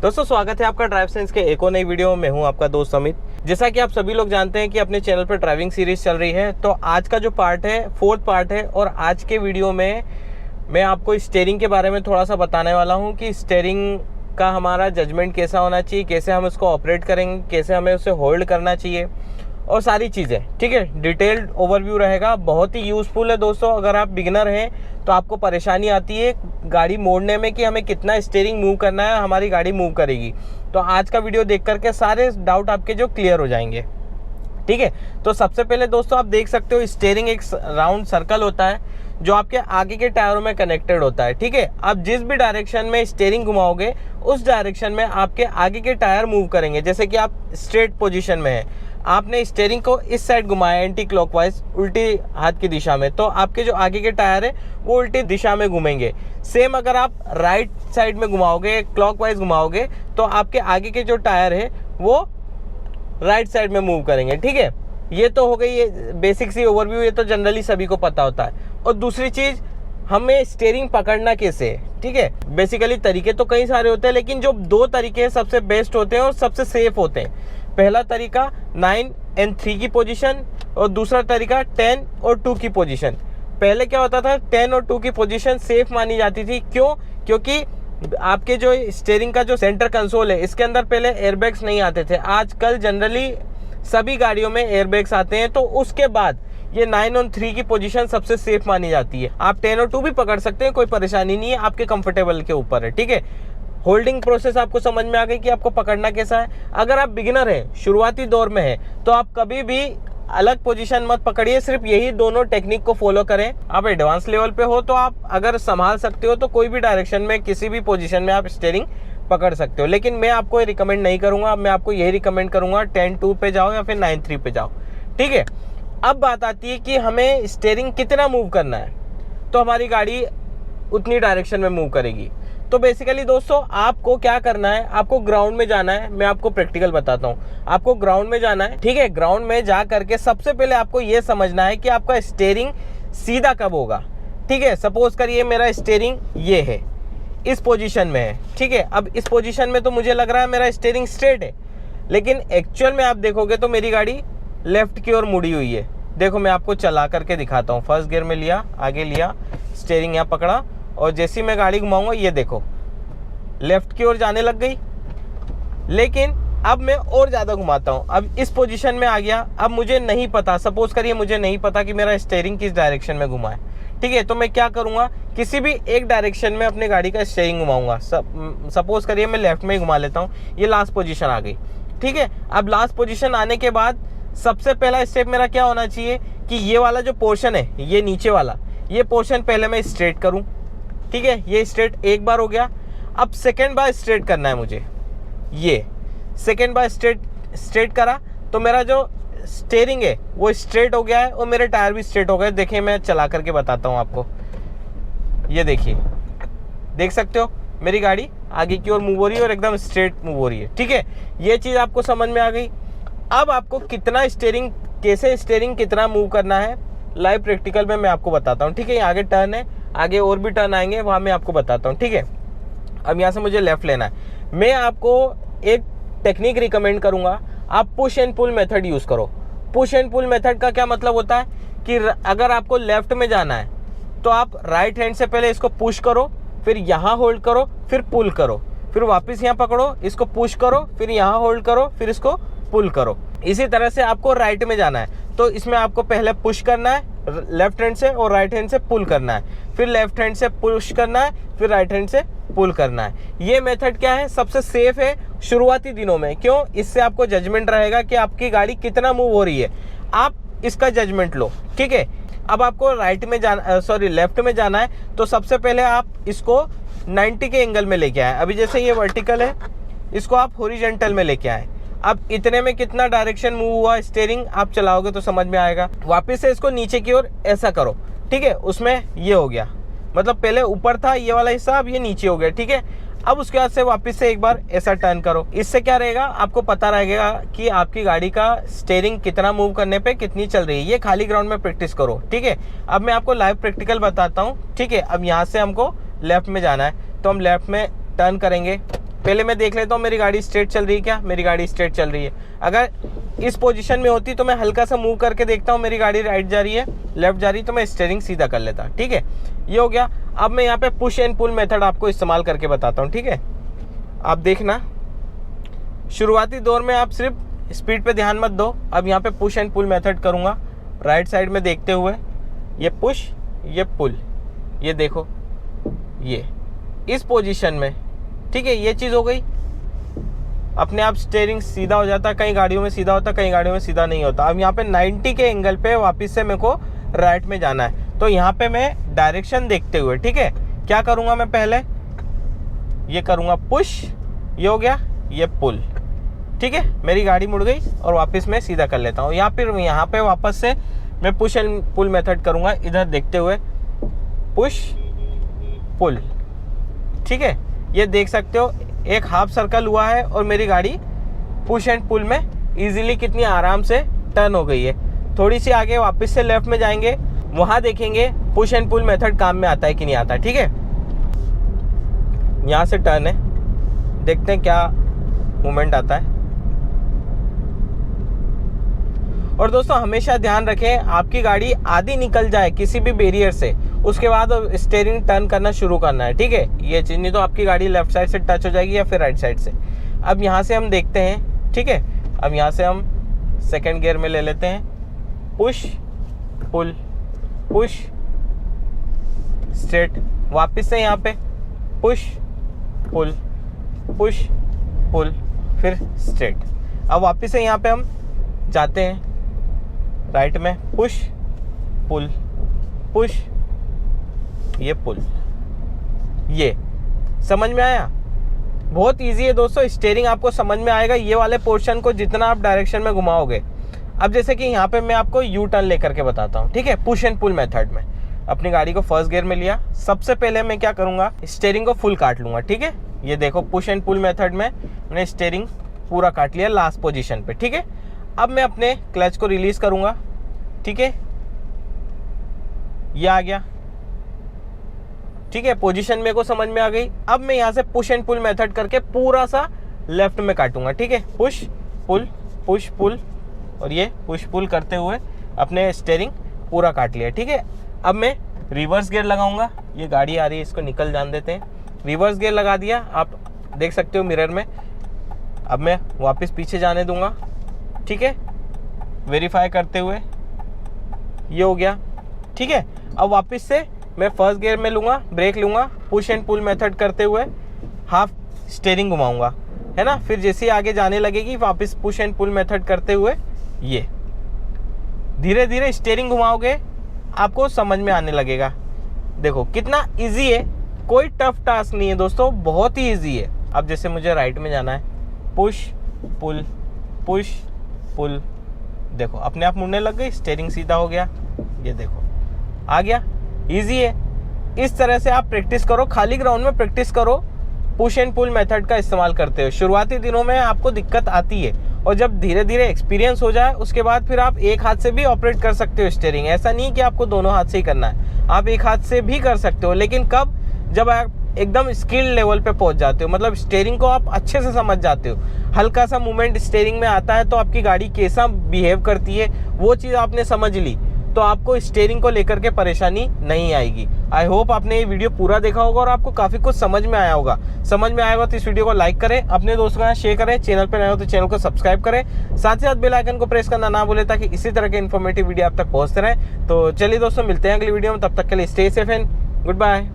दोस्तों स्वागत है आपका ड्राइव सेंस के एक और नई वीडियो में। मैं हूं आपका दोस्त अमित। जैसा कि आप सभी लोग जानते हैं कि अपने चैनल पर ड्राइविंग सीरीज चल रही है, तो आज का जो पार्ट है 4th पार्ट है। और आज के वीडियो में मैं आपको स्टीयरिंग के बारे में थोड़ा सा बताने वाला हूं कि स्टीयरिंग का हमारा जजमेंट कैसा होना चाहिए, कैसे हम उसको ऑपरेट करेंगे, कैसे हमें उसे होल्ड करना चाहिए और सारी चीज़ें। ठीक है, डिटेल्ड ओवरव्यू रहेगा, बहुत ही यूज़फुल है दोस्तों। अगर आप बिगिनर हैं तो आपको परेशानी आती है गाड़ी मोड़ने में कि हमें कितना स्टीयरिंग मूव करना है, हमारी गाड़ी मूव करेगी, तो आज का वीडियो देख करके सारे डाउट आपके जो क्लियर हो जाएंगे। ठीक है, तो सबसे पहले दोस्तों आप देख सकते हो स्टीयरिंग एक राउंड सर्कल होता है जो आपके आगे के टायरों में कनेक्टेड होता है। ठीक है, आप जिस भी डायरेक्शन में स्टीयरिंग घुमाओगे उस डायरेक्शन में आपके आगे के टायर मूव करेंगे। जैसे कि आप स्ट्रेट पोजीशन में है, आपने स्टीयरिंग को इस साइड घुमाया एंटी क्लॉकवाइज, उल्टी हाथ की दिशा में, तो आपके जो आगे के टायर है वो उल्टी दिशा में घूमेंगे। सेम अगर आप राइट साइड में घुमाओगे, क्लॉकवाइज घुमाओगे, तो आपके आगे के जो टायर है वो राइट साइड में मूव करेंगे। ठीक है, ये तो हो गई ये बेसिक सी ओवरव्यू, ये तो जनरली सभी को पता होता है। और दूसरी चीज़, हमें स्टीयरिंग पकड़ना कैसे है। ठीक है, बेसिकली तरीके तो कई सारे होते हैं, लेकिन जो 2 तरीके सबसे बेस्ट होते हैं और सबसे सेफ होते हैं। पहला तरीका 9 और 3 की पोजीशन, और दूसरा तरीका 10 और 2 की पोजीशन। पहले क्या होता था, 10 और 2 की पोजीशन सेफ मानी जाती थी। क्यों? क्योंकि आपके जो स्टीयरिंग का जो सेंटर कंसोल है इसके अंदर पहले एयरबैग्स नहीं आते थे। आजकल जनरली सभी गाड़ियों में एयरबैग्स आते हैं, तो उसके बाद ये 9 और 3 की पोजीशन सबसे सेफ मानी जाती है। आप 10 और 2 भी पकड़ सकते हैं, कोई परेशानी नहीं है, आपके कंफर्टेबल के ऊपर है। ठीक है, होल्डिंग प्रोसेस आपको समझ में आ गई कि आपको पकड़ना कैसा है। अगर आप बिगिनर हैं, शुरुआती दौर में है, तो आप कभी भी अलग पोजीशन मत पकड़िए, सिर्फ यही दोनों टेक्निक को फॉलो करें। आप एडवांस लेवल पे हो तो आप अगर संभाल सकते हो तो कोई भी डायरेक्शन में किसी भी पोजीशन में आप स्टीयरिंग पकड़ सकते हो, लेकिन मैं आपको रिकमेंड नहीं करूंगा। मैं आपको यही रिकमेंड करूंगा 10-2 पे जाओ या फिर 9-3 पे जाओ। ठीक है, अब बात आती है कि हमें स्टीयरिंग कितना मूव करना है तो हमारी गाड़ी उतनी डायरेक्शन में मूव करेगी। तो बेसिकली दोस्तों आपको क्या करना है, आपको ग्राउंड में जाना है। मैं आपको प्रैक्टिकल बताता हूँ, आपको ग्राउंड में जाना है। ठीक है, ग्राउंड में जा करके सबसे पहले आपको ये समझना है कि आपका स्टीयरिंग सीधा कब होगा। ठीक है, सपोज करिए मेरा स्टीयरिंग ये है, इस पोजीशन में है। ठीक है, अब इस पोजीशन में तो मुझे लग रहा है मेरा स्टीयरिंग स्ट्रेट है, लेकिन एक्चुअल में आप देखोगे तो मेरी गाड़ी लेफ्ट की ओर मुड़ी हुई है। देखो मैं आपको चला करके दिखाता हूँ। फर्स्ट गियर में लिया, आगे लिया, स्टीयरिंग यहाँ पकड़ा, और जैसे ही मैं गाड़ी घुमाऊंगा ये देखो लेफ्ट की ओर जाने लग गई। लेकिन अब मैं और ज़्यादा घुमाता हूँ, अब इस पोजीशन में आ गया। अब मुझे नहीं पता, सपोज करिए मुझे नहीं पता कि मेरा स्टीयरिंग किस डायरेक्शन में घुमा है। ठीक है, तो मैं क्या करूँगा, किसी भी एक डायरेक्शन में अपने गाड़ी का स्टीयरिंग घुमाऊंगा। सपोज करिए मैं लेफ्ट में ही घुमा लेता हूँ, ये लास्ट पोजीशन आ गई। ठीक है, अब लास्ट पोजीशन आने के बाद सबसे पहला स्टेप मेरा क्या होना चाहिए कि ये वाला जो पोर्शन है, ये नीचे वाला, ये पोर्शन पहले मैं स्ट्रेट करूँ। ठीक है, ये स्ट्रेट एक बार हो गया। अब सेकेंड बार स्ट्रेट करना है मुझे, ये सेकेंड बार स्ट्रेट करा तो मेरा जो स्टीयरिंग है वो स्ट्रेट हो गया है और मेरे टायर भी स्ट्रेट हो गए। देखिए मैं चला करके बताता हूँ आपको, ये देखिए, देख सकते हो मेरी गाड़ी आगे की ओर मूव हो रही है और एकदम स्ट्रेट मूव हो रही है। ठीक है, ये चीज़ आपको समझ में आ गई। अब आपको कितना स्टीयरिंग, कैसे स्टीयरिंग कितना मूव करना है, लाइव प्रैक्टिकल में मैं आपको बताता हूँ। ठीक है, आगे टर्न है, आगे और भी टर्न आएंगे, वहाँ मैं आपको बताता हूँ। ठीक है, अब यहाँ से मुझे लेफ़्ट लेना है। मैं आपको एक टेक्निक रिकमेंड करूँगा, आप push and pull method use करो। पुश एंड पुल मेथड का क्या मतलब होता है कि अगर आपको लेफ़्ट में जाना है तो आप राइट हैंड से पहले इसको पुश करो, फिर यहाँ होल्ड करो, फिर पुल करो, फिर वापस यहाँ पकड़ो, इसको पुश करो, फिर यहाँ होल्ड करो, फिर इसको पुल करो। इसी तरह से आपको राइट में जाना है तो इसमें आपको पहले पुश करना है लेफ्ट हैंड से और राइट हैंड से पुल करना है, फिर लेफ्ट हैंड से पुश करना है, फिर राइट हैंड से पुल करना है। ये मेथड क्या है, सबसे सेफ है शुरुआती दिनों में। क्यों? इससे आपको जजमेंट रहेगा कि आपकी गाड़ी कितना मूव हो रही है, आप इसका जजमेंट लो। ठीक है, अब आपको लेफ्ट में जाना है तो सबसे पहले आप इसको 90 के एंगल में लेके आए। अभी जैसे ये वर्टिकल है, इसको आप हॉरिजॉन्टल में लेके आए। अब इतने में कितना डायरेक्शन मूव हुआ स्टीयरिंग आप चलाओगे तो समझ में आएगा। वापस से इसको नीचे की ओर ऐसा करो। ठीक है, उसमें ये हो गया, मतलब पहले ऊपर था ये वाला हिस्सा, अब ये नीचे हो गया। ठीक है, अब उसके बाद से वापस से एक बार ऐसा टर्न करो। इससे क्या रहेगा, आपको पता रहेगा कि आपकी गाड़ी का स्टीयरिंग कितना मूव करने पे कितनी चल रही है। ये खाली ग्राउंड में प्रैक्टिस करो। ठीक है, अब मैं आपको लाइव प्रैक्टिकल बताता हूँ। ठीक है, अब यहाँ से हमको लेफ्ट में जाना है तो हम लेफ्ट में टर्न करेंगे। पहले मैं देख लेता हूँ मेरी गाड़ी स्ट्रेट चल रही है क्या, मेरी गाड़ी स्ट्रेट चल रही है। अगर इस पोजीशन में होती तो मैं हल्का सा मूव करके देखता हूँ मेरी गाड़ी राइट जा रही है, लेफ्ट जा रही है, तो मैं स्टीयरिंग सीधा कर लेता। ठीक है, ये हो गया। अब मैं यहाँ पे पुश एंड पुल मेथड आपको इस्तेमाल करके बताता हूँ। ठीक है, आप देखना, शुरुआती दौर में आप सिर्फ स्पीड पे ध्यान मत दो। अब यहाँ पे पुश एंड पुल मेथड करूँगा, राइट साइड में देखते हुए, ये पुश ये पुल, ये देखो ये इस पोजीशन में। ठीक है, ये चीज़ हो गई। अपने आप स्टीयरिंग सीधा हो जाता है, कई गाड़ियों में सीधा होता, कई गाड़ियों में सीधा नहीं होता। अब यहाँ पे 90 के एंगल पे वापस से मेरे को राइट में जाना है, तो यहाँ पे मैं डायरेक्शन देखते हुए, ठीक है, क्या करूँगा मैं, पहले ये करूँगा पुश, ये हो गया, ये पुल। ठीक है, मेरी गाड़ी मुड़ गई और वापस मैं सीधा कर लेता हूँ। या फिर यहाँ पे वापस से मैं पुश एंड पुल मेथड करूँगा, इधर देखते हुए पुश पुल। ठीक है, ये देख सकते हो एक हाफ सर्कल हुआ है और मेरी गाड़ी पुश एंड पुल में इजीली कितनी आराम से टर्न हो गई है। थोड़ी सी आगे वापस से लेफ्ट में जाएंगे, वहाँ देखेंगे पुश एंड पुल मेथड काम में आता है कि नहीं आता। ठीक है, यहाँ से टर्न है, देखते हैं क्या मूवमेंट आता है। और दोस्तों हमेशा ध्यान रखें, आपकी गाड़ी आधी निकल जाए किसी भी बैरियर से, उसके बाद स्टीयरिंग टर्न करना शुरू करना है। ठीक है, ये चीज़, नहीं तो आपकी गाड़ी लेफ्ट साइड से टच हो जाएगी या फिर राइट साइड से। अब यहाँ से हम देखते हैं। ठीक है, अब यहाँ से हम सेकंड गियर में ले लेते हैं, पुश पुल पुश स्ट्रेट, वापस से यहाँ पे पुश पुल पुश पुल, फिर स्ट्रेट। अब वापस से यहाँ पे हम जाते हैं राइट में, पुश पुल पुश, ये पुल। ये समझ में आया? बहुत इजी है दोस्तों, स्टीयरिंग आपको समझ में आएगा ये वाले पोर्शन को जितना आप डायरेक्शन में घुमाओगे। अब जैसे कि यहाँ पे मैं आपको यू टर्न लेकर के बताता हूँ। ठीक है, पुश एंड पुल मेथड में अपनी गाड़ी को फर्स्ट गियर में लिया। सबसे पहले मैं क्या करूँगा, स्टीयरिंग को फुल काट लूँगा। ठीक है, ये देखो पुश एंड पुल मेथड में मैंने स्टीयरिंग पूरा काट लिया लास्ट पोजीशन पे। ठीक है, अब मैं अपने क्लच को रिलीज करूँगा। ठीक है, ये आ गया। ठीक है, पोजीशन मेरे को समझ में आ गई। अब मैं यहाँ से पुश एंड पुल मेथड करके पूरा सा लेफ्ट में काटूंगा। ठीक है, पुश पुल और ये पुश पुल करते हुए अपने स्टीयरिंग पूरा काट लिया। ठीक है, अब मैं रिवर्स गियर लगाऊंगा। ये गाड़ी आ रही है, इसको निकल जान देते हैं। रिवर्स गियर लगा दिया, आप देख सकते हो मिरर में। अब मैं वापस पीछे जाने दूंगा। ठीक है, वेरीफाई करते हुए ये हो गया। ठीक है, अब वापस से मैं फर्स्ट गियर में लूँगा, ब्रेक लूँगा, पुश एंड पुल मेथड करते हुए हाफ स्टीयरिंग घुमाऊंगा, है ना। फिर जैसे आगे जाने लगेगी वापस पुश एंड पुल मेथड करते हुए ये धीरे धीरे स्टीयरिंग घुमाओगे, आपको समझ में आने लगेगा। देखो कितना इजी है, कोई टफ टास्क नहीं है दोस्तों, बहुत ही इजी है। अब जैसे मुझे राइट में जाना है, पुश पुल देखो अपने आप मुड़ने लग गई, स्टीयरिंग सीधा हो गया। ये देखो आ गया, इजी है। इस तरह से आप प्रैक्टिस करो, खाली ग्राउंड में प्रैक्टिस करो, पुश एंड पुल मेथड का इस्तेमाल करते हो। शुरुआती दिनों में आपको दिक्कत आती है और जब धीरे धीरे एक्सपीरियंस हो जाए उसके बाद फिर आप एक हाथ से भी ऑपरेट कर सकते हो स्टीयरिंग। ऐसा नहीं कि आपको दोनों हाथ से ही करना है, आप एक हाथ से भी कर सकते हो। लेकिन कब, जब आप एकदम स्किल लेवल पे पहुंच जाते हो, मतलब स्टीयरिंग को आप अच्छे से समझ जाते हो, हल्का सा मूवमेंट स्टीयरिंग में आता है तो आपकी गाड़ी कैसा बिहेव करती है वो चीज़ आपने समझ ली, तो आपको स्टीयरिंग को लेकर के परेशानी नहीं आएगी। आई होप आपने ये वीडियो पूरा देखा होगा और आपको काफ़ी कुछ समझ में आया होगा। समझ में आया होगा तो इस वीडियो को लाइक करें, अपने दोस्तों के साथ शेयर करें, चैनल पर नए हो तो चैनल को सब्सक्राइब करें, साथ ही साथ बेल आइकन को प्रेस करना ना भूलें ताकि इसी तरह के इन्फॉर्मेटिव वीडियो आप तक पहुँचते रहें। तो चलिए दोस्तों, मिलते हैं अगली वीडियो में, तब तक के लिए stay safe and good bye.